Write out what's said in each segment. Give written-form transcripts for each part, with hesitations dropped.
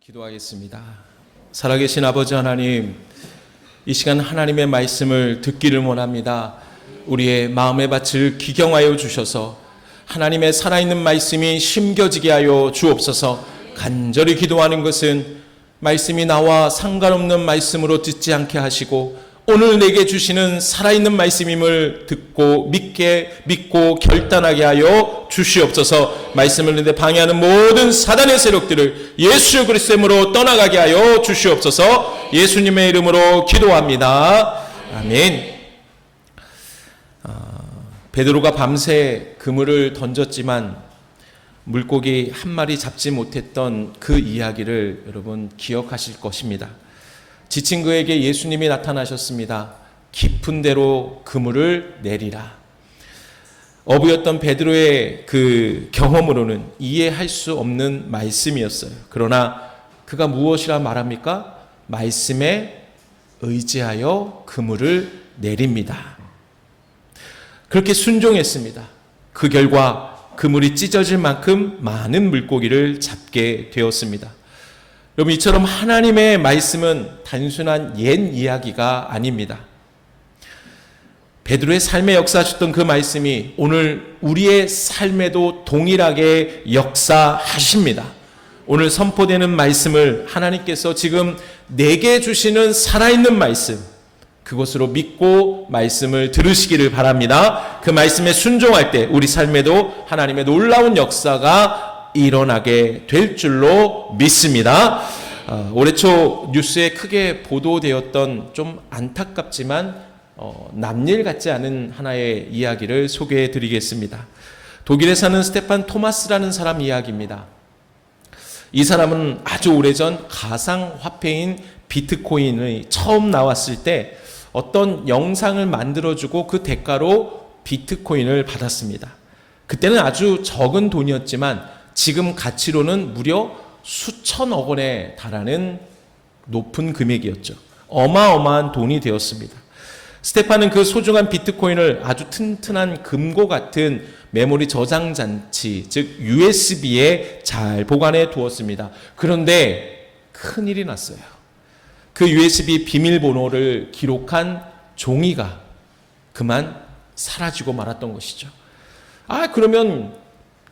기도하겠습니다. 살아계신 아버지 하나님, 이 시간 하나님의 말씀을 듣기를 원합니다. 우리의 마음의 밭을 기경하여 주셔서 하나님의 살아있는 말씀이 심겨지게 하여 주옵소서. 간절히 기도하는 것은 말씀이 나와 상관없는 말씀으로 듣지 않게 하시고 오늘 내게 주시는 살아있는 말씀임을 듣고 믿고 결단하게 하여 주시옵소서. 말씀을 듣는데 방해하는 모든 사단의 세력들을 예수 그리스도의 이름으로 떠나가게 하여 주시옵소서. 예수님의 이름으로 기도합니다. 아멘. 베드로가 밤새 그물을 던졌지만 물고기 한 마리 잡지 못했던 그 이야기를 여러분 기억하실 것입니다. 지친 그에게 예수님이 나타나셨습니다. 깊은 데로 그물을 내리라. 어부였던 베드로의 그 경험으로는 이해할 수 없는 말씀이었어요. 그러나 그가 무엇이라 말합니까? 말씀에 의지하여 그물을 내립니다. 그렇게 순종했습니다. 그 결과 그물이 찢어질 만큼 많은 물고기를 잡게 되었습니다. 여러분, 이처럼 하나님의 말씀은 단순한 옛 이야기가 아닙니다. 베드로의 삶에 역사하셨던 그 말씀이 오늘 우리의 삶에도 동일하게 역사하십니다. 오늘 선포되는 말씀을 하나님께서 지금 내게 주시는 살아있는 말씀, 그것으로 믿고 말씀을 들으시기를 바랍니다. 그 말씀에 순종할 때 우리 삶에도 하나님의 놀라운 역사가 일어나게 될 줄로 믿습니다. 올해 초 뉴스에 크게 보도되었던 좀 안타깝지만 남일 같지 않은 하나의 이야기를 소개해 드리겠습니다. 독일에 사는 스테판 토마스라는 사람 이야기입니다. 이 사람은 아주 오래전 가상화폐인 비트코인이 처음 나왔을 때 어떤 영상을 만들어주고 그 대가로 비트코인을 받았습니다. 그때는 아주 적은 돈이었지만 지금 가치로는 무려 수천억 원에 달하는 높은 금액이었죠. 어마어마한 돈이 되었습니다. 스테판은 그 소중한 비트코인을 아주 튼튼한 금고 같은 메모리 저장 장치, 즉 USB에 잘 보관해 두었습니다. 그런데 큰일이 났어요. 그 USB 비밀번호를 기록한 종이가 그만 사라지고 말았던 것이죠. 그러면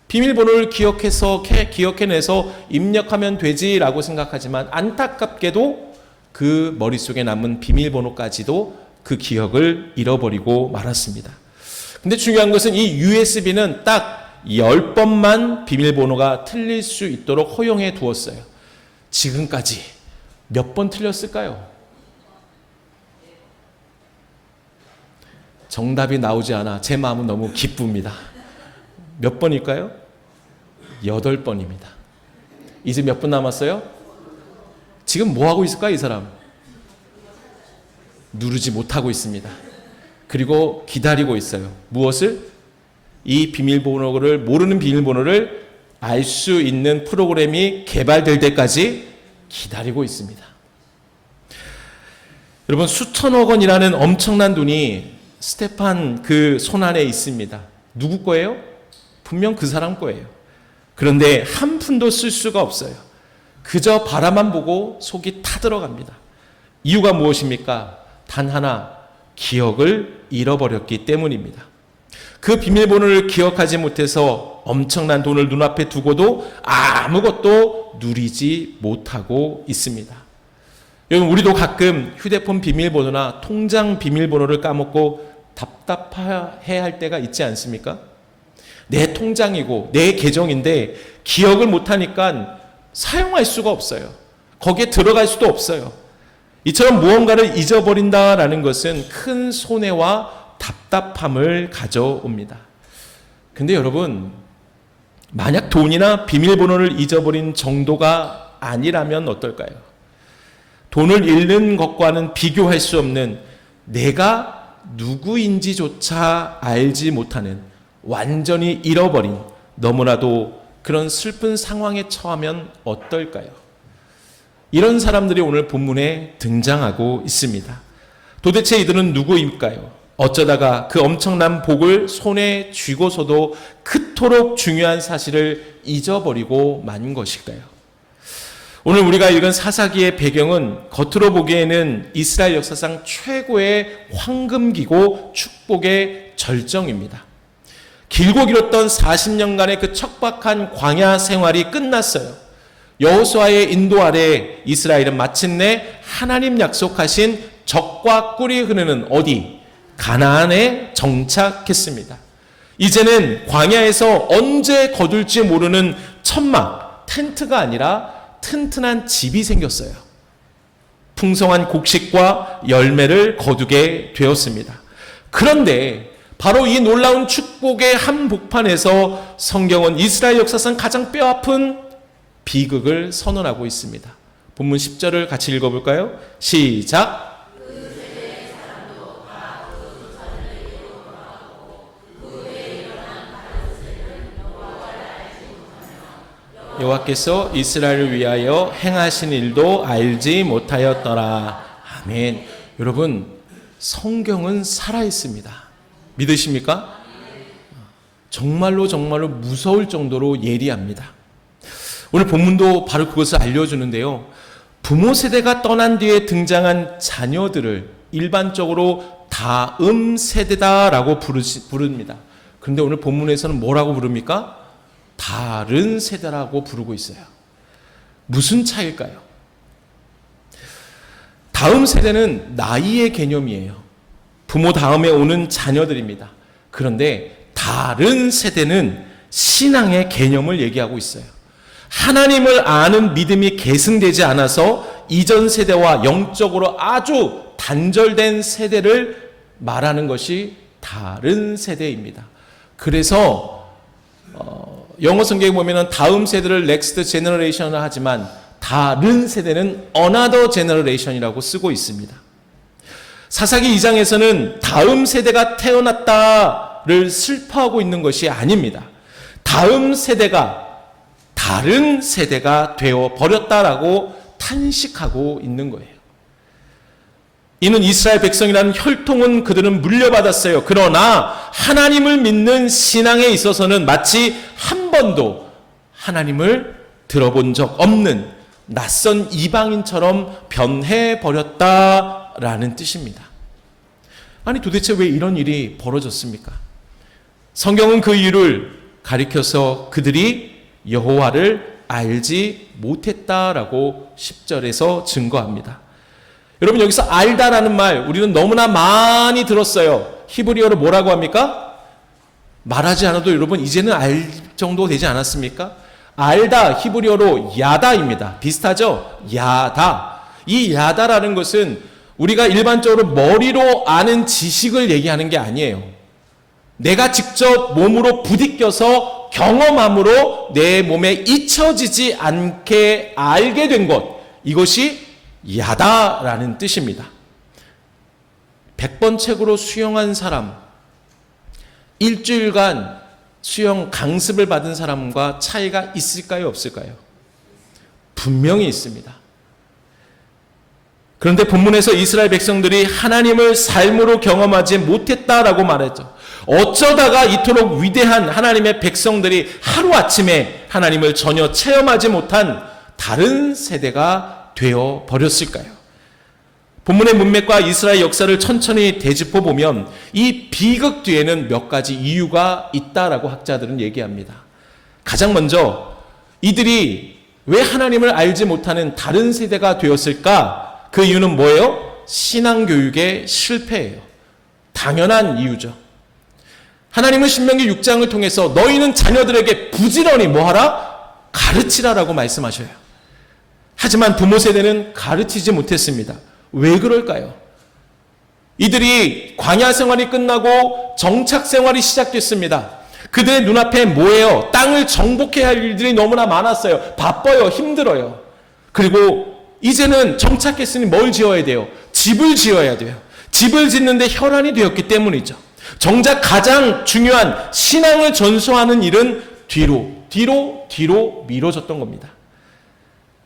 비밀번호를 기억해내서 입력하면 되지라고 생각하지만 안타깝게도 그 머릿속에 남은 비밀번호까지도 그 기억을 잃어버리고 말았습니다. 근데 중요한 것은 이 USB는 딱 10번만 비밀번호가 틀릴 수 있도록 허용해 두었어요. 지금까지 몇 번 틀렸을까요? 정답이 나오지 않아 제 마음은 너무 기쁩니다. 몇 번일까요? 8번입니다. 이제 몇 분 남았어요? 지금 뭐 하고 있을까요, 이 사람? 누르지 못하고 있습니다. 그리고 기다리고 있어요. 무엇을? 이 비밀번호를, 모르는 비밀번호를 알 수 있는 프로그램이 개발될 때까지 기다리고 있습니다. 여러분, 수천억 원이라는 엄청난 돈이 스테판 그 손안에 있습니다. 누구 거예요? 분명 그 사람 거예요. 그런데 한 푼도 쓸 수가 없어요. 그저 바라만 보고 속이 타들어갑니다. 이유가 무엇입니까? 단 하나, 기억을 잃어버렸기 때문입니다. 그 비밀번호를 기억하지 못해서 엄청난 돈을 눈앞에 두고도 아무것도 누리지 못하고 있습니다. 여러분, 우리도 가끔 휴대폰 비밀번호나 통장 비밀번호를 까먹고 답답해야 할 때가 있지 않습니까? 내 통장이고 내 계정인데 기억을 못하니까 사용할 수가 없어요. 거기에 들어갈 수도 없어요. 이처럼 무언가를 잊어버린다라는 것은 큰 손해와 답답함을 가져옵니다. 근데 여러분, 만약 돈이나 비밀번호를 잊어버린 정도가 아니라면 어떨까요? 돈을 잃는 것과는 비교할 수 없는 내가 누구인지조차 알지 못하는 완전히 잃어버린 너무나도 그런 슬픈 상황에 처하면 어떨까요? 이런 사람들이 오늘 본문에 등장하고 있습니다. 도대체 이들은 누구일까요? 어쩌다가 그 엄청난 복을 손에 쥐고서도 그토록 중요한 사실을 잊어버리고 만 것일까요? 오늘 우리가 읽은 사사기의 배경은 겉으로 보기에는 이스라엘 역사상 최고의 황금기고 축복의 절정입니다. 길고 길었던 40년간의 그 척박한 광야 생활이 끝났어요. 여호수아의 인도 아래 이스라엘은 마침내 하나님 약속하신 젖과 꿀이 흐르는 어디? 가나안에 정착했습니다. 이제는 광야에서 언제 거둘지 모르는 천막, 텐트가 아니라 튼튼한 집이 생겼어요. 풍성한 곡식과 열매를 거두게 되었습니다. 그런데 바로 이 놀라운 축복의 한복판에서 성경은 이스라엘 역사상 가장 뼈아픈 비극을 선언하고 있습니다. 본문 10절을 같이 읽어볼까요? 시작! 여호와께서 이스라엘을 위하여 행하신 일도 알지 못하였더라. 아멘. 여러분, 성경은 살아있습니다. 믿으십니까? 정말로 무서울 정도로 예리합니다. 오늘 본문도 바로 그것을 알려주는데요. 부모 세대가 떠난 뒤에 등장한 자녀들을 일반적으로 다음 세대다라고 부릅니다. 그런데 오늘 본문에서는 뭐라고 부릅니까? 다른 세대라고 부르고 있어요. 무슨 차이일까요? 다음 세대는 나이의 개념이에요. 부모 다음에 오는 자녀들입니다. 그런데 다른 세대는 신앙의 개념을 얘기하고 있어요. 하나님을 아는 믿음이 계승되지 않아서 이전 세대와 영적으로 아주 단절된 세대를 말하는 것이 다른 세대입니다. 그래서 영어 성경에 보면 다음 세대를 next generation을 하지만 다른 세대는 another generation이라고 쓰고 있습니다. 사사기 2장에서는 다음 세대가 태어났다를 슬퍼하고 있는 것이 아닙니다. 다음 세대가 다른 세대가 되어 버렸다라고 탄식하고 있는 거예요. 이는 이스라엘 백성이라는 혈통은 그들은 물려받았어요. 그러나 하나님을 믿는 신앙에 있어서는 마치 한 번도 하나님을 들어본 적 없는 낯선 이방인처럼 변해버렸다라는 뜻입니다. 아니 도대체 왜 이런 일이 벌어졌습니까? 성경은 그 이유를 가리켜서 그들이 여호와를 알지 못했다라고 10절에서 증거합니다. 여러분 여기서 알다라는 말 우리는 너무나 많이 들었어요. 히브리어로 뭐라고 합니까? 말하지 않아도 여러분 이제는 알 정도 되지 않았습니까? 알다 히브리어로 야다입니다. 비슷하죠? 야다. 이 야다라는 것은 우리가 일반적으로 머리로 아는 지식을 얘기하는 게 아니에요. 내가 직접 몸으로 부딪혀서 경험함으로 내 몸에 잊혀지지 않게 알게 된 것, 이것이 야다라는 뜻입니다. 100번 책으로 수영한 사람, 일주일간 수영 강습을 받은 사람과 차이가 있을까요? 없을까요? 분명히 있습니다. 그런데 본문에서 이스라엘 백성들이 하나님을 삶으로 경험하지 못했다라고 말했죠. 어쩌다가 이토록 위대한 하나님의 백성들이 하루아침에 하나님을 전혀 체험하지 못한 다른 세대가 되어 버렸을까요? 본문의 문맥과 이스라엘 역사를 천천히 되짚어 보면 이 비극 뒤에는 몇 가지 이유가 있다라고 학자들은 얘기합니다. 가장 먼저 이들이 왜 하나님을 알지 못하는 다른 세대가 되었을까? 그 이유는 뭐예요? 신앙교육의 실패예요. 당연한 이유죠. 하나님은 신명기 6장을 통해서 너희는 자녀들에게 부지런히 뭐하라? 가르치라라고 말씀하셔요. 하지만 부모 세대는 가르치지 못했습니다. 왜 그럴까요? 이들이 광야 생활이 끝나고 정착 생활이 시작됐습니다. 그들의 눈앞에 뭐예요? 땅을 정복해야 할 일들이 너무나 많았어요. 바빠요. 힘들어요. 그리고 이제는 정착했으니 뭘 지어야 돼요? 집을 지어야 돼요. 집을 짓는데 혈안이 되었기 때문이죠. 정작 가장 중요한 신앙을 전수하는 일은 뒤로 미뤄졌던 겁니다.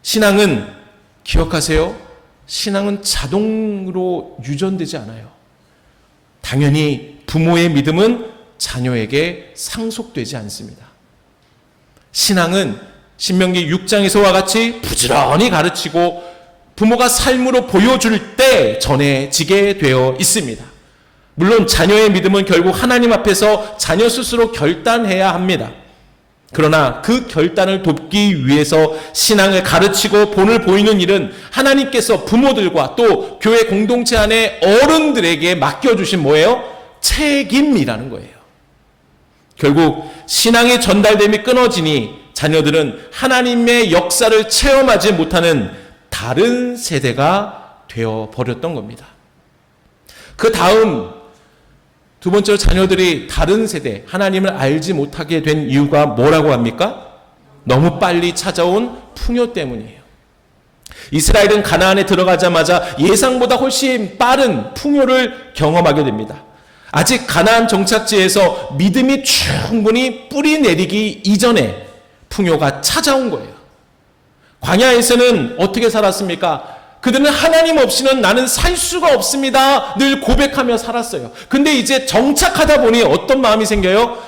신앙은 기억하세요. 신앙은 자동으로 유전되지 않아요. 당연히 부모의 믿음은 자녀에게 상속되지 않습니다. 신앙은 신명기 6장에서와 같이 부지런히 가르치고 부모가 삶으로 보여줄 때 전해지게 되어 있습니다. 물론 자녀의 믿음은 결국 하나님 앞에서 자녀 스스로 결단해야 합니다. 그러나 그 결단을 돕기 위해서 신앙을 가르치고 본을 보이는 일은 하나님께서 부모들과 또 교회 공동체 안에 어른들에게 맡겨주신 뭐예요? 책임이라는 거예요. 결국 신앙의 전달됨이 끊어지니 자녀들은 하나님의 역사를 체험하지 못하는 다른 세대가 되어버렸던 겁니다. 그 다음 두 번째로 자녀들이 다른 세대, 하나님을 알지 못하게 된 이유가 뭐라고 합니까? 너무 빨리 찾아온 풍요 때문이에요. 이스라엘은 가나안에 들어가자마자 예상보다 훨씬 빠른 풍요를 경험하게 됩니다. 아직 가나안 정착지에서 믿음이 충분히 뿌리 내리기 이전에 풍요가 찾아온 거예요. 광야에서는 어떻게 살았습니까? 그들은 하나님 없이는 나는 살 수가 없습니다. 늘 고백하며 살았어요. 근데 이제 정착하다 보니 어떤 마음이 생겨요?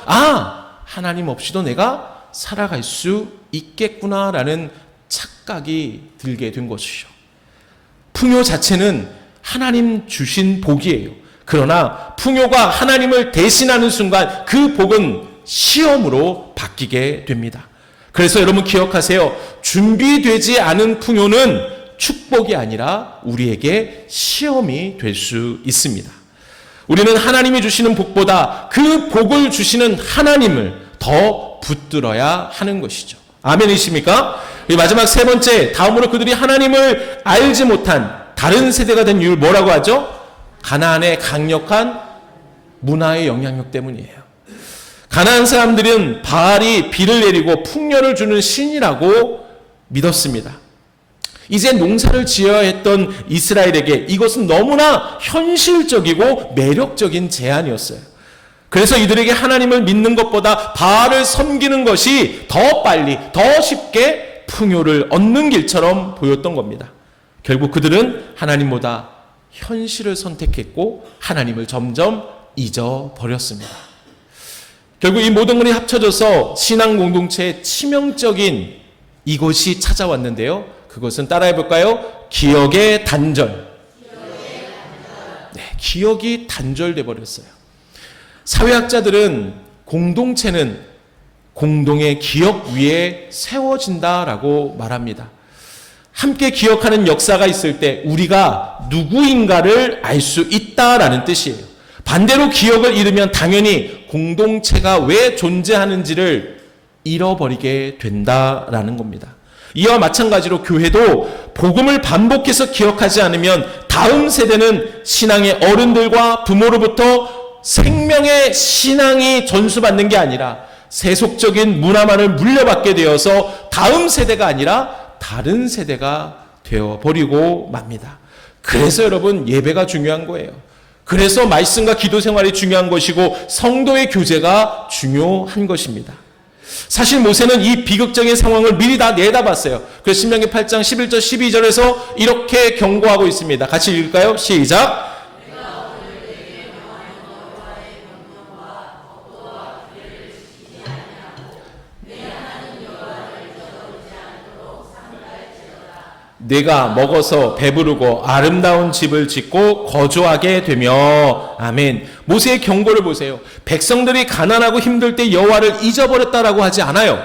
하나님 없이도 내가 살아갈 수 있겠구나라는 착각이 들게 된 것이죠. 풍요 자체는 하나님 주신 복이에요. 그러나 풍요가 하나님을 대신하는 순간 그 복은 시험으로 바뀌게 됩니다. 그래서 여러분 기억하세요. 준비되지 않은 풍요는 축복이 아니라 우리에게 시험이 될 수 있습니다. 우리는 하나님이 주시는 복보다 그 복을 주시는 하나님을 더 붙들어야 하는 것이죠. 아멘이십니까? 마지막 세 번째, 다음으로 그들이 하나님을 알지 못한 다른 세대가 된 이유를 뭐라고 하죠? 가나안의 강력한 문화의 영향력 때문이에요. 가나안 사람들은 바알이 비를 내리고 풍요를 주는 신이라고 믿었습니다. 이제 농사를 지어야 했던 이스라엘에게 이것은 너무나 현실적이고 매력적인 제안이었어요. 그래서 이들에게 하나님을 믿는 것보다 바알을 섬기는 것이 더 빨리, 더 쉽게 풍요를 얻는 길처럼 보였던 겁니다. 결국 그들은 하나님보다 현실을 선택했고 하나님을 점점 잊어버렸습니다. 결국 이 모든 것이 합쳐져서 신앙 공동체의 치명적인 이것이 찾아왔는데요. 그것은 따라해 볼까요? 기억의 단절. 네, 기억이 단절돼 버렸어요. 사회학자들은 공동체는 공동의 기억 위에 세워진다라고 말합니다. 함께 기억하는 역사가 있을 때 우리가 누구인가를 알 수 있다라는 뜻이에요. 반대로 기억을 잃으면 당연히 공동체가 왜 존재하는지를 잃어버리게 된다라는 겁니다. 이와 마찬가지로 교회도 복음을 반복해서 기억하지 않으면 다음 세대는 신앙의 어른들과 부모로부터 생명의 신앙이 전수받는 게 아니라 세속적인 문화만을 물려받게 되어서 다음 세대가 아니라 다른 세대가 되어버리고 맙니다. 그래서 여러분 예배가 중요한 거예요. 그래서 말씀과 기도 생활이 중요한 것이고 성도의 교제가 중요한 것입니다. 사실 모세는 이 비극적인 상황을 미리 다 내다봤어요. 그래서 신명기 8장 11절 12절에서 이렇게 경고하고 있습니다. 같이 읽을까요? 시작. 내가 먹어서 배부르고 아름다운 집을 짓고 거주하게 되며. 아멘. 모세의 경고를 보세요. 백성들이 가난하고 힘들 때 여호와를 잊어버렸다라고 하지 않아요.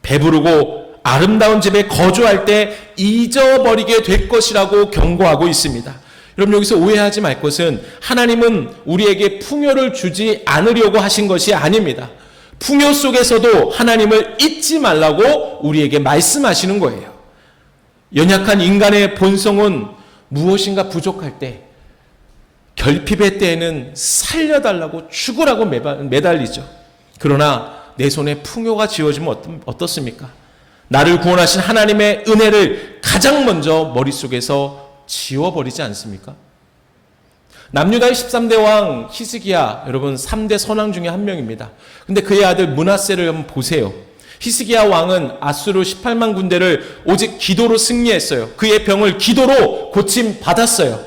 배부르고 아름다운 집에 거주할 때 잊어버리게 될 것이라고 경고하고 있습니다. 여러분 여기서 오해하지 말 것은 하나님은 우리에게 풍요를 주지 않으려고 하신 것이 아닙니다. 풍요 속에서도 하나님을 잊지 말라고 우리에게 말씀하시는 거예요. 연약한 인간의 본성은 무엇인가 부족할 때 결핍의 때에는 살려달라고 죽으라고 매달리죠. 그러나 내 손에 풍요가 지어지면 어떻습니까? 나를 구원하신 하나님의 은혜를 가장 먼저 머릿속에서 지워버리지 않습니까? 남유다의 13대 왕 히스기야, 여러분 3대 선왕 중에 한 명입니다. 근데 그의 아들 므낫세를 한번 보세요. 히스기야 왕은 아수르 18만 군대를 오직 기도로 승리했어요. 그의 병을 기도로 고침 받았어요.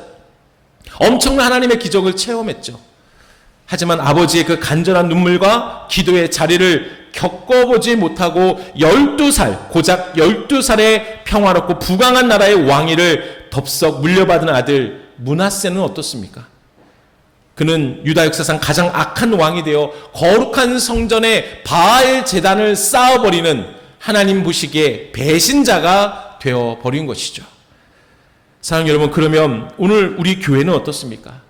엄청난 하나님의 기적을 체험했죠. 하지만 아버지의 그 간절한 눈물과 기도의 자리를 겪어보지 못하고 12살, 고작 12살의 평화롭고 부강한 나라의 왕위를 덥석 물려받은 아들 므낫세는 어떻습니까? 그는 유다 역사상 가장 악한 왕이 되어 거룩한 성전에 바알 제단을 쌓아버리는 하나님 보시기에 배신자가 되어버린 것이죠. 사랑하는 여러분, 그러면 오늘 우리 교회는 어떻습니까?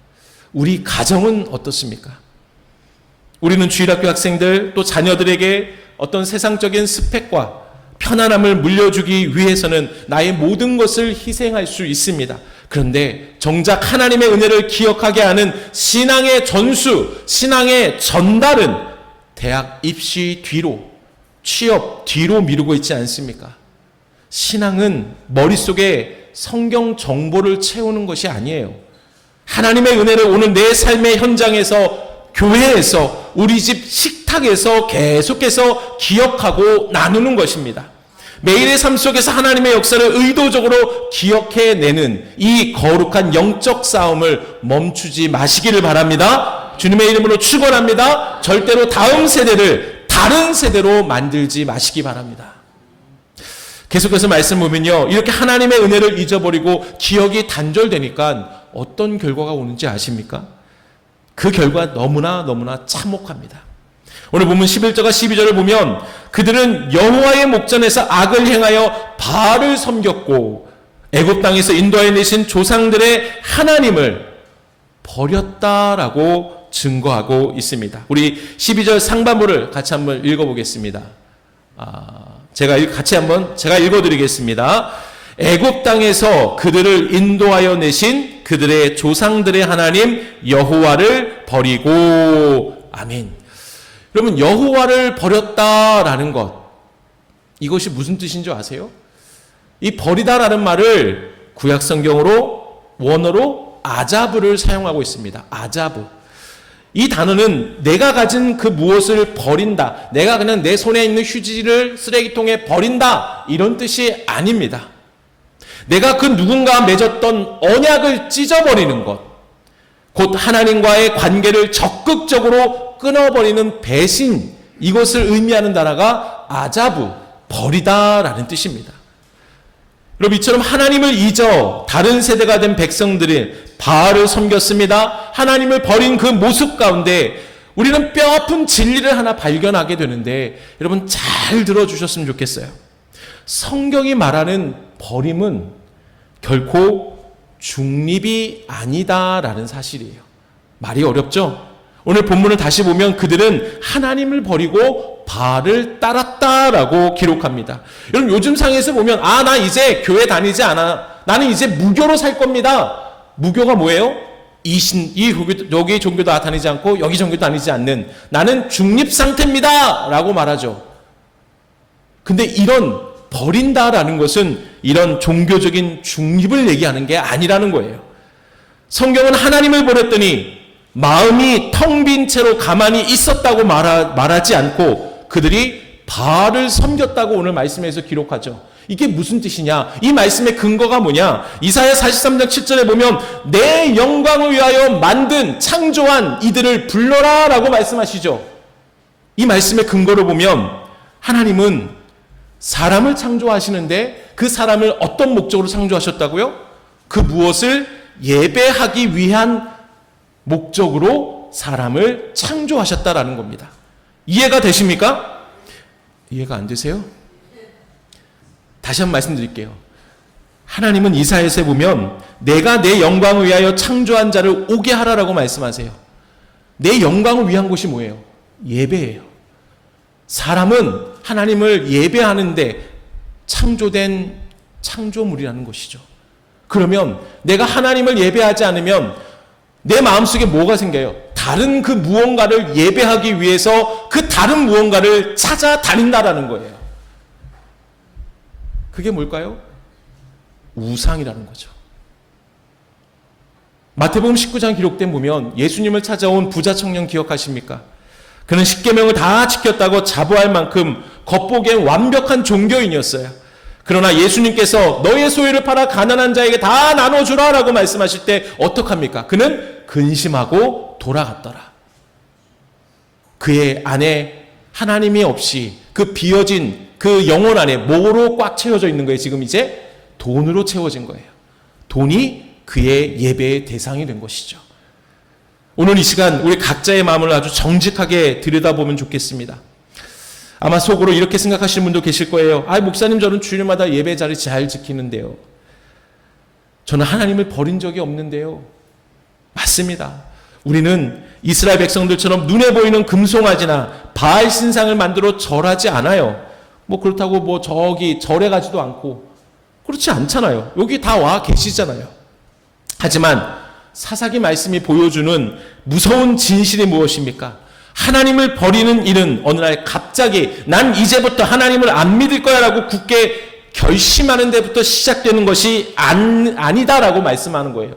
우리 가정은 어떻습니까? 우리는 주일학교 학생들 또 자녀들에게 어떤 세상적인 스펙과 편안함을 물려주기 위해서는 나의 모든 것을 희생할 수 있습니다. 그런데 정작 하나님의 은혜를 기억하게 하는 신앙의 전수, 신앙의 전달은 대학 입시 뒤로, 취업 뒤로 미루고 있지 않습니까? 신앙은 머릿속에 성경 정보를 채우는 것이 아니에요. 하나님의 은혜를 오늘 내 삶의 현장에서, 교회에서, 우리 집 식탁에서 계속해서 기억하고 나누는 것입니다. 매일의 삶 속에서 하나님의 역사를 의도적으로 기억해내는 이 거룩한 영적 싸움을 멈추지 마시기를 바랍니다. 주님의 이름으로 축원합니다. 절대로 다음 세대를 다른 세대로 만들지 마시기 바랍니다. 계속해서 말씀 보면요, 이렇게 하나님의 은혜를 잊어버리고 기억이 단절되니까 어떤 결과가 오는지 아십니까? 그 결과 너무나 참혹합니다. 오늘 본문 11절과 12절을 보면 그들은 여호와의 목전에서 악을 행하여 바알을 섬겼고 애굽 땅에서 인도하여 내신 조상들의 하나님을 버렸다라고 증거하고 있습니다. 우리 12절 상반부를 같이 한번 읽어보겠습니다. 제가 읽어드리겠습니다. 애굽 땅에서 그들을 인도하여 내신 그들의 조상들의 하나님 여호와를 버리고, 아멘. 여러분, 여호와를 버렸다라는 것, 이것이 무슨 뜻인지 아세요? 이 버리다라는 말을 구약 성경으로 원어로 아자브를 사용하고 있습니다. 아자브. 이 단어는 내가 가진 그 무엇을 버린다, 내가 그냥 내 손에 있는 휴지를 쓰레기통에 버린다, 이런 뜻이 아닙니다. 내가 그 누군가와 맺었던 언약을 찢어버리는 것, 곧 하나님과의 관계를 적극적으로 끊어버리는 배신, 이것을 의미하는 단어가 아자브, 버리다라는 뜻입니다. 여러분, 이처럼 하나님을 잊어 다른 세대가 된 백성들이 바알을 섬겼습니다. 하나님을 버린 그 모습 가운데 우리는 뼈아픈 진리를 하나 발견하게 되는데, 여러분 잘 들어주셨으면 좋겠어요. 성경이 말하는 버림은 결코 중립이 아니다라는 사실이에요. 말이 어렵죠? 오늘 본문을 다시 보면 그들은 하나님을 버리고 바알을 따랐다라고 기록합니다. 여러분, 요즘 상에서 보면 나 이제 교회 다니지 않아, 나는 이제 무교로 살 겁니다. 무교가 뭐예요? 여기 종교도 다니지 않고 여기 종교도 다니지 않는, 나는 중립 상태입니다 라고 말하죠. 근데 이런 버린다라는 것은 이런 종교적인 중립을 얘기하는 게 아니라는 거예요. 성경은 하나님을 버렸더니 마음이 텅 빈 채로 가만히 있었다고 말하지 않고 그들이 바알을 섬겼다고 오늘 말씀에서 기록하죠. 이게 무슨 뜻이냐? 이 말씀의 근거가 뭐냐? 이사야 43장 7절에 보면 내 영광을 위하여 만든 창조한 이들을 불러라 라고 말씀하시죠. 이 말씀의 근거를 보면 하나님은 사람을 창조하시는데 그 사람을 어떤 목적으로 창조하셨다고요? 그 무엇을 예배하기 위한 목적으로 사람을 창조하셨다라는 겁니다. 이해가 되십니까? 이해가 안 되세요? 다시 한번 말씀드릴게요. 하나님은 이사야서에 보면 내가 내 영광을 위하여 창조한 자를 오게 하라라고 말씀하세요. 내 영광을 위한 것이 뭐예요? 예배예요. 사람은 하나님을 예배하는데 창조된 창조물이라는 것이죠. 그러면 내가 하나님을 예배하지 않으면 내 마음속에 뭐가 생겨요? 다른 그 무언가를 예배하기 위해서 그 다른 무언가를 찾아다닌다라는 거예요. 그게 뭘까요? 우상이라는 거죠. 마태복음 19장 기록된 보면 예수님을 찾아온 부자 청년 기억하십니까? 그는 십계명을 다 지켰다고 자부할 만큼 겉보기엔 완벽한 종교인이었어요. 그러나 예수님께서 너의 소유를 팔아 가난한 자에게 다 나눠주라 라고 말씀하실 때 어떡합니까? 그는 근심하고 돌아갔더라. 그의 아내 하나님이 없이 그 비어진 그 영혼 안에 뭐로 꽉 채워져 있는 거예요? 지금 이제 돈으로 채워진 거예요. 돈이 그의 예배의 대상이 된 것이죠. 오늘 이 시간 우리 각자의 마음을 아주 정직하게 들여다보면 좋겠습니다. 아마 속으로 이렇게 생각하시는 분도 계실 거예요. 목사님, 저는 주일마다 예배 자리 잘 지키는데요. 저는 하나님을 버린 적이 없는데요. 맞습니다. 우리는 이스라엘 백성들처럼 눈에 보이는 금송아지나 바알 신상을 만들어 절하지 않아요. 그렇다고 저기 절에 가지도 않고 그렇지 않잖아요. 여기 다 와 계시잖아요. 하지만 사사기 말씀이 보여주는 무서운 진실이 무엇입니까? 하나님을 버리는 일은 어느 날 갑자기 난 이제부터 하나님을 안 믿을 거야 라고 굳게 결심하는 데부터 시작되는 것이 아니다라고 말씀하는 거예요.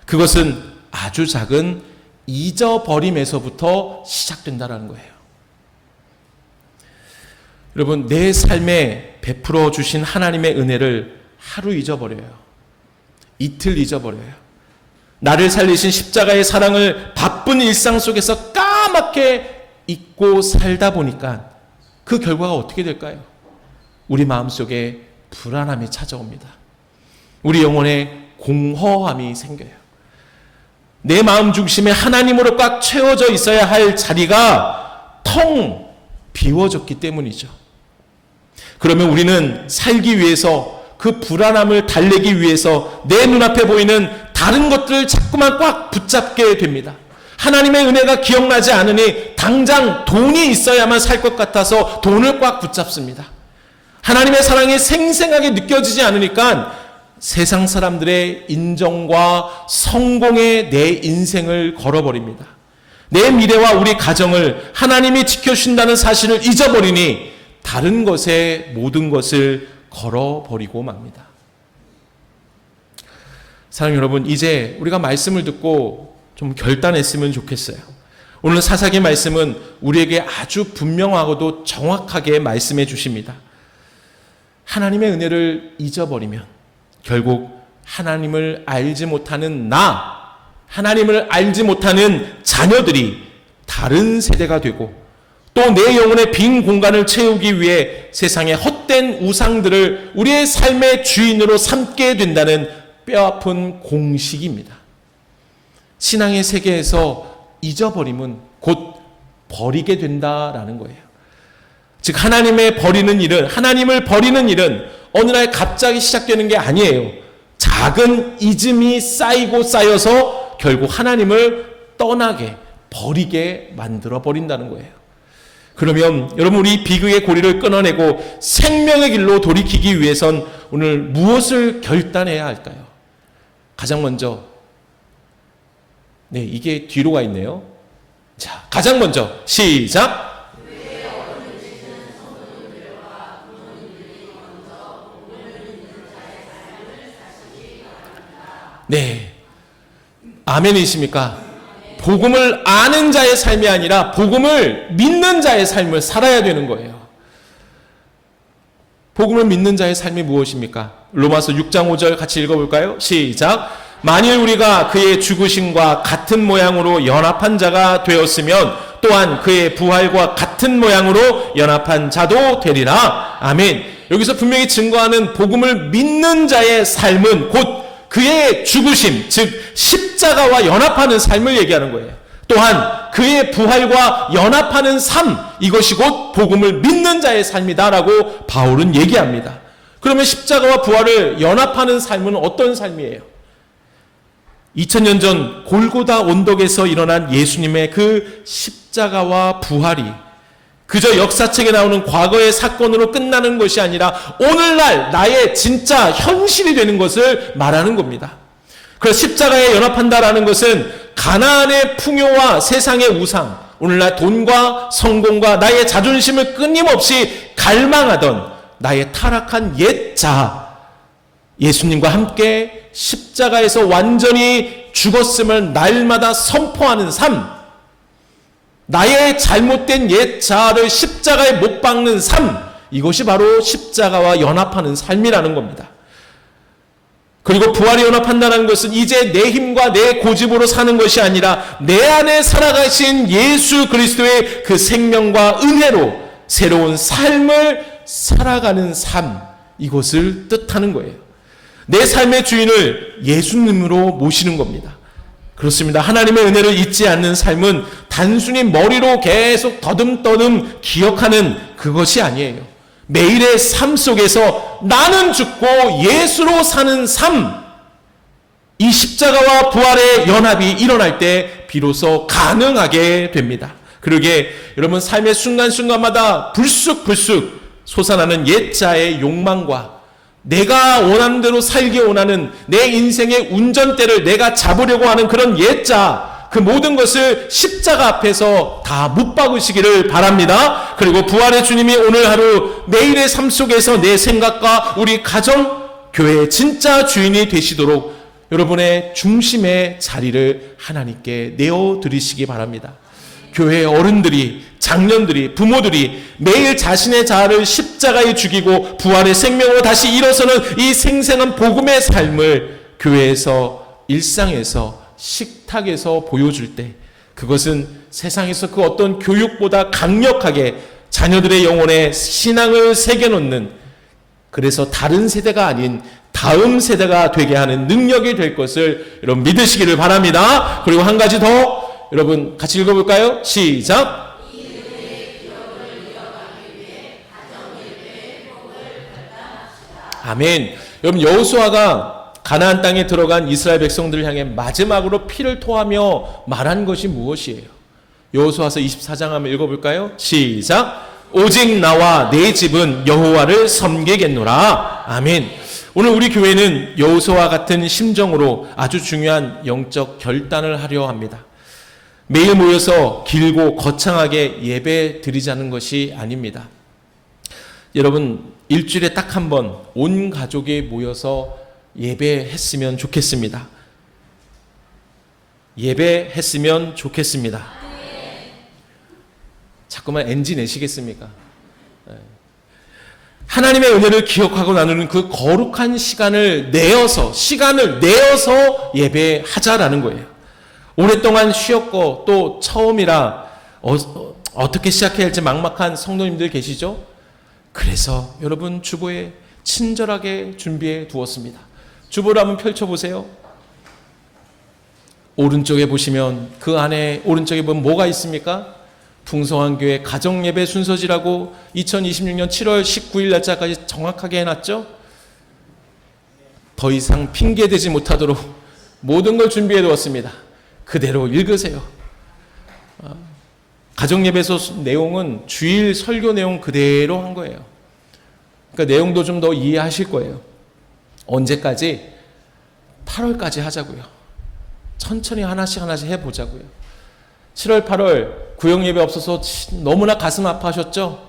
그것은 아주 작은 잊어버림에서부터 시작된다라는 거예요. 여러분, 내 삶에 베풀어 주신 하나님의 은혜를 하루 잊어버려요. 이틀 잊어버려요. 나를 살리신 십자가의 사랑을 바쁜 일상 속에서 까맣게 잊고 살다 보니까 그 결과가 어떻게 될까요? 우리 마음속에 불안함이 찾아옵니다. 우리 영혼에 공허함이 생겨요. 내 마음 중심에 하나님으로 꽉 채워져 있어야 할 자리가 텅 비워졌기 때문이죠. 그러면 우리는 살기 위해서 그 불안함을 달래기 위해서 내 눈앞에 보이는 다른 것들을 자꾸만 꽉 붙잡게 됩니다. 하나님의 은혜가 기억나지 않으니 당장 돈이 있어야만 살 것 같아서 돈을 꽉 붙잡습니다. 하나님의 사랑이 생생하게 느껴지지 않으니까 세상 사람들의 인정과 성공에 내 인생을 걸어버립니다. 내 미래와 우리 가정을 하나님이 지켜주신다는 사실을 잊어버리니 다른 것에 모든 것을 걸어버리고 맙니다. 사랑하는 여러분, 이제 우리가 말씀을 듣고 좀 결단했으면 좋겠어요. 오늘 사사기 말씀은 우리에게 아주 분명하고도 정확하게 말씀해 주십니다. 하나님의 은혜를 잊어버리면 결국 하나님을 알지 못하는 하나님을 알지 못하는 자녀들이 다른 세대가 되고 또 내 영혼의 빈 공간을 채우기 위해 세상의 헛된 우상들을 우리의 삶의 주인으로 삼게 된다는 뼈아픈 공식입니다. 신앙의 세계에서 잊어버림은 곧 버리게 된다라는 거예요. 즉 하나님을 버리는 일은 어느 날 갑자기 시작되는 게 아니에요. 작은 잊음이 쌓이고 쌓여서 결국 하나님을 떠나게 버리게 만들어 버린다는 거예요. 그러면 여러분, 우리 비극의 고리를 끊어내고 생명의 길로 돌이키기 위해선 오늘 무엇을 결단해야 할까요? 가장 먼저 이게 뒤로 가 있네요. 자, 가장 먼저 시작. 네, 아멘이십니까? 복음을 아는 자의 삶이 아니라 복음을 믿는 자의 삶을 살아야 되는 거예요. 복음을 믿는 자의 삶이 무엇입니까? 로마서 6장 5절 같이 읽어볼까요? 시작. 만일 우리가 그의 죽으심과 같은 모양으로 연합한 자가 되었으면 또한 그의 부활과 같은 모양으로 연합한 자도 되리라. 아멘. 여기서 분명히 증거하는 복음을 믿는 자의 삶은 곧 그의 죽으심, 즉 십자가와 연합하는 삶을 얘기하는 거예요. 또한 그의 부활과 연합하는 삶, 이것이 곧 복음을 믿는 자의 삶이다라고 바울은 얘기합니다. 그러면 십자가와 부활을 연합하는 삶은 어떤 삶이에요? 2000년 전 골고다 언덕에서 일어난 예수님의 그 십자가와 부활이 그저 역사책에 나오는 과거의 사건으로 끝나는 것이 아니라 오늘날 나의 진짜 현실이 되는 것을 말하는 겁니다. 그래서 십자가에 연합한다라는 것은 가나안의 풍요와 세상의 우상, 오늘날 돈과 성공과 나의 자존심을 끊임없이 갈망하던 나의 타락한 옛 자아, 예수님과 함께 십자가에서 완전히 죽었음을 날마다 선포하는 삶, 나의 잘못된 옛 자아를 십자가에 못 박는 삶, 이것이 바로 십자가와 연합하는 삶이라는 겁니다. 그리고 부활에 연합한다는 것은 이제 내 힘과 내 고집으로 사는 것이 아니라 내 안에 살아가신 예수 그리스도의 그 생명과 은혜로 새로운 삶을 살아가는 삶, 이것을 뜻하는 거예요. 내 삶의 주인을 예수님으로 모시는 겁니다. 그렇습니다. 하나님의 은혜를 잊지 않는 삶은 단순히 머리로 계속 더듬더듬 기억하는 그것이 아니에요. 매일의 삶 속에서 나는 죽고 예수로 사는 삶, 이 십자가와 부활의 연합이 일어날 때 비로소 가능하게 됩니다. 그러기에 여러분 삶의 순간순간마다 불쑥불쑥 솟아나는 옛자의 욕망과 내가 원하는 대로 살기 원하는 내 인생의 운전대를 내가 잡으려고 하는 그런 옛자, 그 모든 것을 십자가 앞에서 다 못 박으시기를 바랍니다. 그리고 부활의 주님이 오늘 하루 매일의 삶 속에서 내 생각과 우리 가정, 교회의 진짜 주인이 되시도록 여러분의 중심의 자리를 하나님께 내어드리시기 바랍니다. 교회의 어른들이, 장년들이, 부모들이 매일 자신의 자아를 십자가에 죽이고 부활의 생명으로 다시 일어서는 이 생생한 복음의 삶을 교회에서, 일상에서, 식탁에서 보여줄 때 그것은 세상에서 그 어떤 교육보다 강력하게 자녀들의 영혼에 신앙을 새겨놓는, 그래서 다른 세대가 아닌 다음 세대가 되게 하는 능력이 될 것을 여러분 믿으시기를 바랍니다. 그리고 한 가지 더 여러분 같이 읽어볼까요? 시작. 아멘. 여러분 여호수아가 가나안 땅에 들어간 이스라엘 백성들을 향해 마지막으로 피를 토하며 말한 것이 무엇이에요? 여호수아서 24장 한번 읽어볼까요? 시작. 오직 나와 내 집은 여호와를 섬기겠노라. 아멘. 오늘 우리 교회는 여호수아와 같은 심정으로 아주 중요한 영적 결단을 하려 합니다. 매일 모여서 길고 거창하게 예배 드리자는 것이 아닙니다. 여러분 일주일에 딱 한 번 온 가족이 모여서 예배했으면 좋겠습니다. 예배했으면 좋겠습니다. 자꾸만 NG 내시겠습니까? 하나님의 은혜를 기억하고 나누는 그 거룩한 시간을 내어서 예배하자라는 거예요. 오랫동안 쉬었고 또 처음이라 어떻게 시작해야 할지 막막한 성도님들 계시죠? 그래서 여러분 주보에 친절하게 준비해 두었습니다. 주보를 한번 펼쳐보세요. 오른쪽에 보시면 그 안에 오른쪽에 보면 뭐가 있습니까? 풍성한 교회 가정예배 순서지라고 2026년 7월 19일 날짜까지 정확하게 해놨죠? 더 이상 핑계대지 못하도록 모든 걸 준비해 두었습니다. 그대로 읽으세요. 가정예배소 내용은 주일 설교 내용 그대로 한 거예요. 그러니까 내용도 좀 더 이해하실 거예요. 언제까지? 8월까지 하자고요. 천천히 하나씩 해보자고요. 7월, 8월 구역예배 없어서 너무나 가슴 아파하셨죠?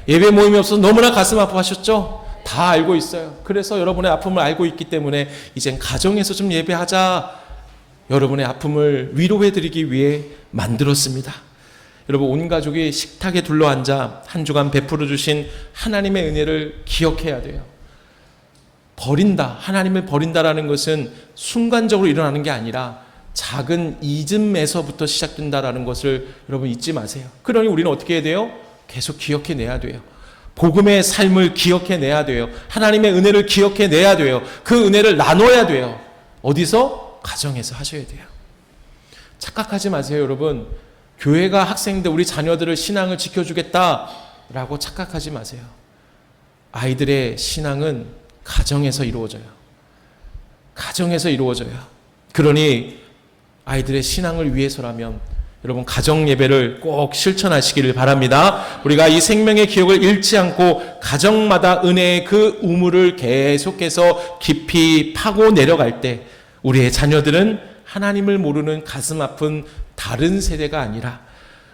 예배 모임이 없어서 너무나 가슴 아파하셨죠? 다 알고 있어요. 그래서 여러분의 아픔을 알고 있기 때문에 이젠 가정에서 좀 예배하자, 여러분의 아픔을 위로해드리기 위해 만들었습니다. 여러분 온 가족이 식탁에 둘러앉아 한 주간 베풀어 주신 하나님의 은혜를 기억해야 돼요. 하나님을 버린다라는 것은 순간적으로 일어나는 게 아니라 작은 잊음에서부터 시작된다라는 것을 여러분 잊지 마세요. 그러니 우리는 어떻게 해야 돼요? 계속 기억해내야 돼요. 복음의 삶을 기억해내야 돼요. 하나님의 은혜를 기억해내야 돼요. 그 은혜를 나눠야 돼요. 어디서? 가정에서 하셔야 돼요. 착각하지 마세요, 여러분. 교회가 학생들, 우리 자녀들을 신앙을 지켜주겠다라고 착각하지 마세요. 아이들의 신앙은 가정에서 이루어져요. 가정에서 이루어져요. 그러니 아이들의 신앙을 위해서라면 여러분 가정 예배를 꼭 실천하시기를 바랍니다. 우리가 이 생명의 기억을 잃지 않고 가정마다 은혜의 그 우물을 계속해서 깊이 파고 내려갈 때 우리의 자녀들은 하나님을 모르는 가슴 아픈 다른 세대가 아니라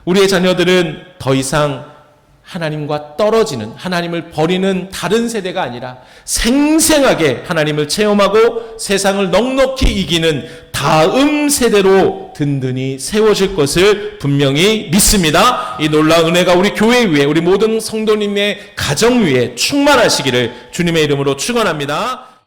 우리의 자녀들은 더 이상 하나님과 떨어지는, 하나님을 버리는 다른 세대가 아니라 생생하게 하나님을 체험하고 세상을 넉넉히 이기는 다음 세대로 든든히 세워질 것을 분명히 믿습니다. 이 놀라운 은혜가 우리 교회 위에, 우리 모든 성도님의 가정 위에 충만하시기를 주님의 이름으로 축원합니다.